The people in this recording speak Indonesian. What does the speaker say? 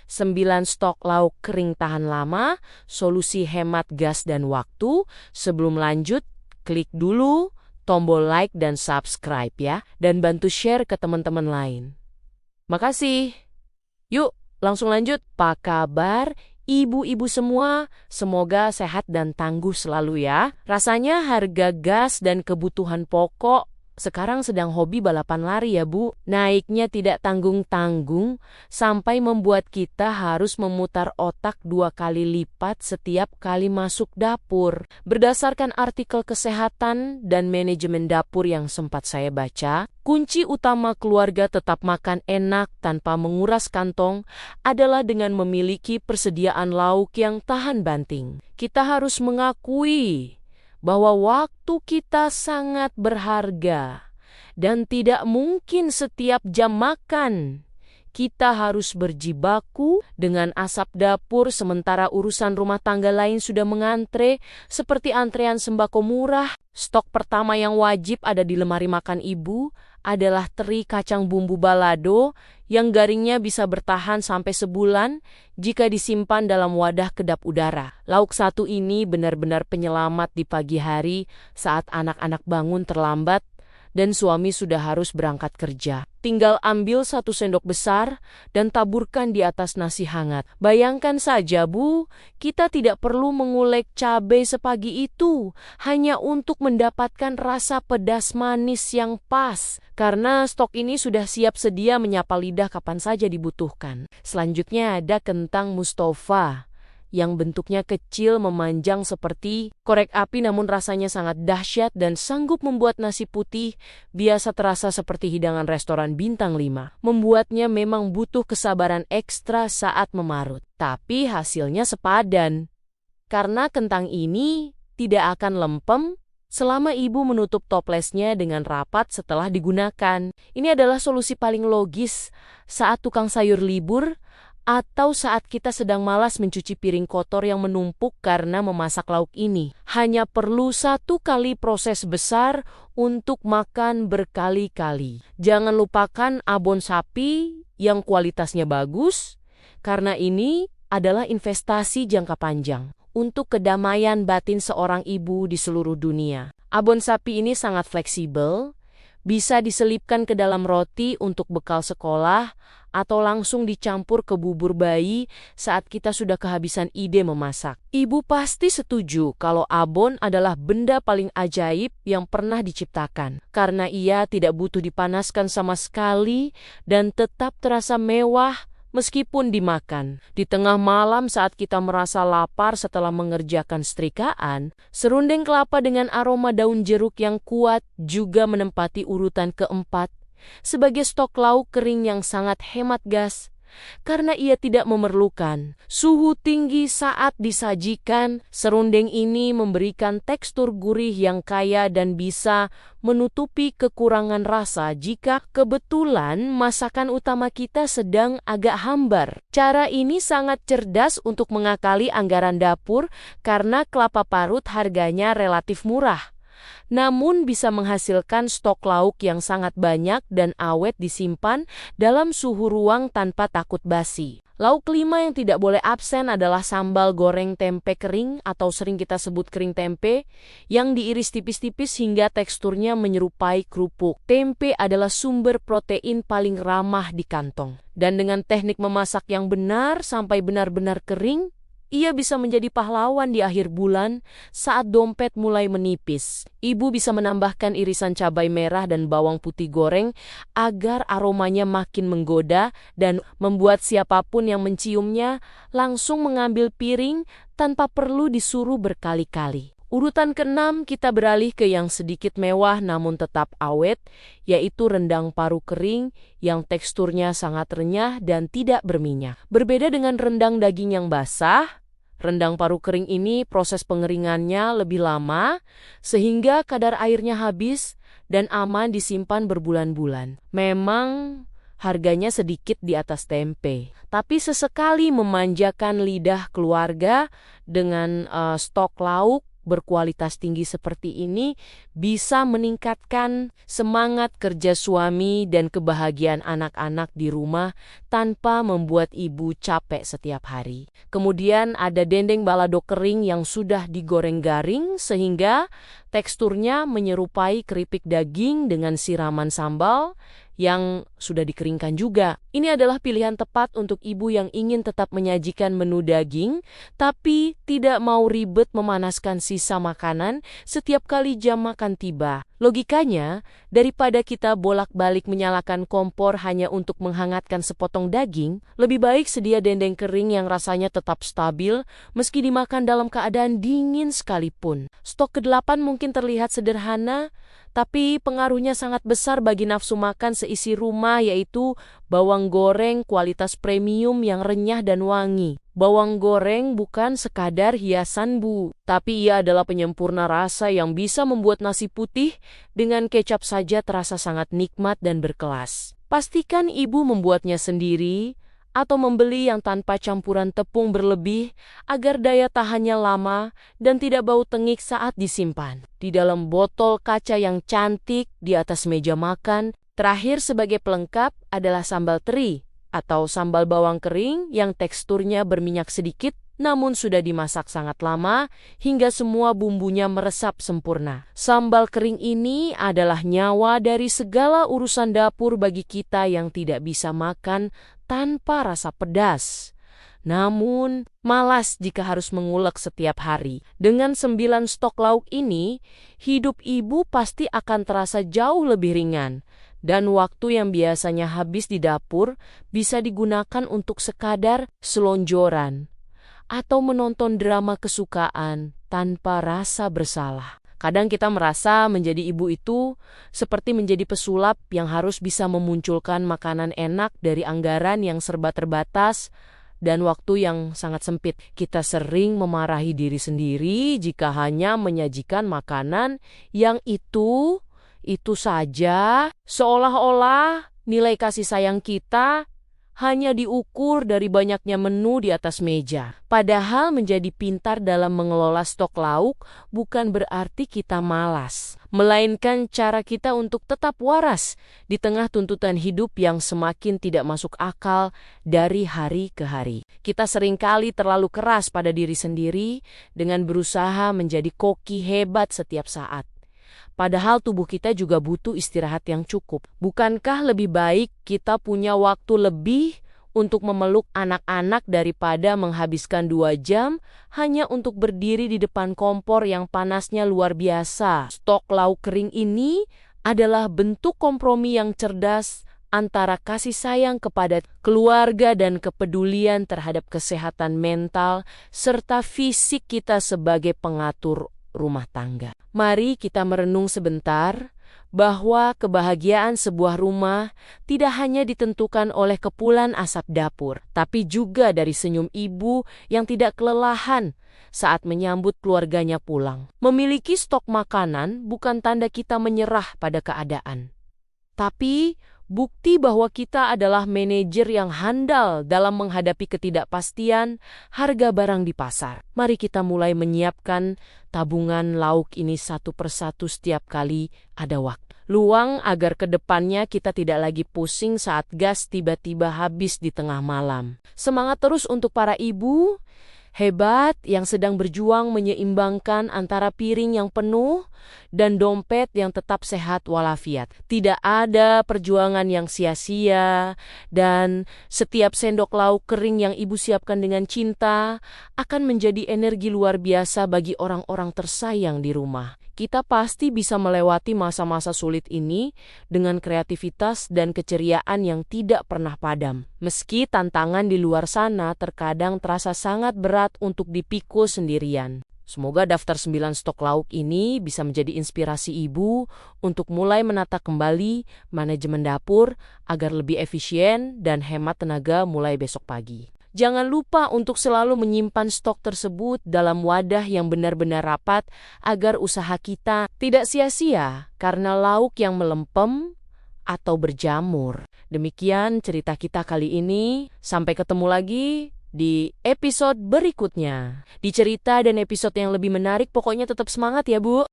9 stok lauk kering tahan lama, solusi hemat gas dan waktu. Sebelum lanjut, klik dulu tombol like dan subscribe ya, dan bantu share ke teman-teman lain. Makasih. Yuk, langsung lanjut. Apa kabar ibu-ibu semua? Semoga sehat dan tangguh selalu ya. Rasanya harga gas dan kebutuhan pokok sekarang sedang hobi balapan lari ya Bu. Naiknya tidak tanggung-tanggung sampai membuat kita harus memutar otak 2 kali lipat setiap kali masuk dapur. Berdasarkan artikel kesehatan dan manajemen dapur yang sempat saya baca, kunci utama keluarga tetap makan enak tanpa menguras kantong adalah dengan memiliki persediaan lauk yang tahan banting. Kita harus mengakui bahwa waktu kita sangat berharga dan tidak mungkin setiap jam makan kita harus berjibaku dengan asap dapur sementara urusan rumah tangga lain sudah mengantre seperti antrean sembako murah. Stok pertama yang wajib ada di lemari makan ibu adalah teri kacang bumbu balado yang garingnya bisa bertahan sampai sebulan jika disimpan dalam wadah kedap udara. Lauk satu ini benar-benar penyelamat di pagi hari saat anak-anak bangun terlambat dan suami sudah harus berangkat kerja. Tinggal ambil 1 sendok besar dan taburkan di atas nasi hangat. Bayangkan saja Bu, kita tidak perlu mengulek cabai sepagi itu hanya untuk mendapatkan rasa pedas manis yang pas. Karena stok ini sudah siap sedia menyapa lidah kapan saja dibutuhkan. Selanjutnya ada kentang Mustafa yang bentuknya kecil memanjang seperti korek api namun rasanya sangat dahsyat dan sanggup membuat nasi putih biasa terasa seperti hidangan restoran bintang 5. Membuatnya memang butuh kesabaran ekstra saat memarut. Tapi hasilnya sepadan. Karena kentang ini tidak akan lempem selama ibu menutup toplesnya dengan rapat setelah digunakan. Ini adalah solusi paling logis saat tukang sayur libur atau saat kita sedang malas mencuci piring kotor yang menumpuk karena memasak lauk ini. Hanya perlu 1 kali proses besar untuk makan berkali-kali. Jangan lupakan abon sapi yang kualitasnya bagus, karena ini adalah investasi jangka panjang untuk kedamaian batin seorang ibu di seluruh dunia. Abon sapi ini sangat fleksibel, bisa diselipkan ke dalam roti untuk bekal sekolah, atau langsung dicampur ke bubur bayi saat kita sudah kehabisan ide memasak. Ibu pasti setuju kalau abon adalah benda paling ajaib yang pernah diciptakan. Karena ia tidak butuh dipanaskan sama sekali dan tetap terasa mewah meskipun dimakan. Di tengah malam saat kita merasa lapar setelah mengerjakan setrikaan, serundeng kelapa dengan aroma daun jeruk yang kuat juga menempati urutan keempat sebagai stok lauk kering yang sangat hemat gas, karena ia tidak memerlukan suhu tinggi saat disajikan. Serundeng ini memberikan tekstur gurih yang kaya dan bisa menutupi kekurangan rasa jika kebetulan masakan utama kita sedang agak hambar. Cara ini sangat cerdas untuk mengakali anggaran dapur karena kelapa parut harganya relatif murah, namun bisa menghasilkan stok lauk yang sangat banyak dan awet disimpan dalam suhu ruang tanpa takut basi. Lauk kelima yang tidak boleh absen adalah sambal goreng tempe kering atau sering kita sebut kering tempe yang diiris tipis-tipis hingga teksturnya menyerupai kerupuk. Tempe adalah sumber protein paling ramah di kantong. Dan dengan teknik memasak yang benar sampai benar-benar kering, ia bisa menjadi pahlawan di akhir bulan saat dompet mulai menipis. Ibu bisa menambahkan irisan cabai merah dan bawang putih goreng agar aromanya makin menggoda dan membuat siapapun yang menciumnya langsung mengambil piring tanpa perlu disuruh berkali-kali. Urutan ke-6 kita beralih ke yang sedikit mewah namun tetap awet, yaitu rendang paru kering yang teksturnya sangat renyah dan tidak berminyak. Berbeda dengan rendang daging yang basah, rendang paru kering ini proses pengeringannya lebih lama sehingga kadar airnya habis dan aman disimpan berbulan-bulan. Memang harganya sedikit di atas tempe, tapi sesekali memanjakan lidah keluarga dengan stok lauk berkualitas tinggi seperti ini bisa meningkatkan semangat kerja suami dan kebahagiaan anak-anak di rumah tanpa membuat ibu capek setiap hari. Kemudian ada dendeng balado kering yang sudah digoreng garing sehingga teksturnya menyerupai keripik daging dengan siraman sambal yang sudah dikeringkan juga. Ini adalah pilihan tepat untuk ibu yang ingin tetap menyajikan menu daging, tapi tidak mau ribet memanaskan sisa makanan setiap kali jam makan tiba. Logikanya, daripada kita bolak-balik menyalakan kompor hanya untuk menghangatkan sepotong daging, lebih baik sedia dendeng kering yang rasanya tetap stabil meski dimakan dalam keadaan dingin sekalipun. Stok ke-8 mungkin terlihat sederhana, tapi pengaruhnya sangat besar bagi nafsu makan seisi rumah, yaitu bawang goreng kualitas premium yang renyah dan wangi. Bawang goreng bukan sekadar hiasan, Bu, tapi ia adalah penyempurna rasa yang bisa membuat nasi putih dengan kecap saja terasa sangat nikmat dan berkelas. Pastikan ibu membuatnya sendiri atau membeli yang tanpa campuran tepung berlebih agar daya tahannya lama dan tidak bau tengik saat disimpan. Di dalam botol kaca yang cantik di atas meja makan. Terakhir sebagai pelengkap adalah sambal teri atau sambal bawang kering yang teksturnya berminyak sedikit namun sudah dimasak sangat lama hingga semua bumbunya meresap sempurna. Sambal kering ini adalah nyawa dari segala urusan dapur bagi kita yang tidak bisa makan tanpa rasa pedas. Namun, malas jika harus mengulek setiap hari. Dengan 9 stok lauk ini, hidup ibu pasti akan terasa jauh lebih ringan. Dan waktu yang biasanya habis di dapur bisa digunakan untuk sekadar selonjoran atau menonton drama kesukaan tanpa rasa bersalah. Kadang kita merasa menjadi ibu itu seperti menjadi pesulap yang harus bisa memunculkan makanan enak dari anggaran yang serba terbatas dan waktu yang sangat sempit. Kita sering memarahi diri sendiri jika hanya menyajikan makanan yang itu saja, seolah-olah nilai kasih sayang kita hanya diukur dari banyaknya menu di atas meja. Padahal menjadi pintar dalam mengelola stok lauk bukan berarti kita malas, melainkan cara kita untuk tetap waras di tengah tuntutan hidup yang semakin tidak masuk akal dari hari ke hari. Kita seringkali terlalu keras pada diri sendiri dengan berusaha menjadi koki hebat setiap saat. Padahal tubuh kita juga butuh istirahat yang cukup. Bukankah lebih baik kita punya waktu lebih untuk memeluk anak-anak daripada menghabiskan 2 jam hanya untuk berdiri di depan kompor yang panasnya luar biasa? Stok lauk kering ini adalah bentuk kompromi yang cerdas antara kasih sayang kepada keluarga dan kepedulian terhadap kesehatan mental serta fisik kita sebagai pengatur rumah tangga. Mari kita merenung sebentar bahwa kebahagiaan sebuah rumah tidak hanya ditentukan oleh kepulan asap dapur, tapi juga dari senyum ibu yang tidak kelelahan saat menyambut keluarganya pulang. Memiliki stok makanan bukan tanda kita menyerah pada keadaan, tapi bukti bahwa kita adalah manajer yang handal dalam menghadapi ketidakpastian harga barang di pasar. Mari kita mulai menyiapkan tabungan lauk ini satu persatu setiap kali ada waktu luang agar ke depannya kita tidak lagi pusing saat gas tiba-tiba habis di tengah malam. Semangat terus untuk para ibu hebat yang sedang berjuang menyeimbangkan antara piring yang penuh dan dompet yang tetap sehat walafiat. Tidak ada perjuangan yang sia-sia dan setiap sendok lauk kering yang ibu siapkan dengan cinta akan menjadi energi luar biasa bagi orang-orang tersayang di rumah. Kita pasti bisa melewati masa-masa sulit ini dengan kreativitas dan keceriaan yang tidak pernah padam. Meski tantangan di luar sana terkadang terasa sangat berat untuk dipikul sendirian. Semoga daftar 9 stok lauk ini bisa menjadi inspirasi ibu untuk mulai menata kembali manajemen dapur agar lebih efisien dan hemat tenaga mulai besok pagi. Jangan lupa untuk selalu menyimpan stok tersebut dalam wadah yang benar-benar rapat agar usaha kita tidak sia-sia karena lauk yang melempem atau berjamur. Demikian cerita kita kali ini. Sampai ketemu lagi di episode berikutnya. Di cerita dan episode yang lebih menarik, pokoknya tetap semangat ya, Bu.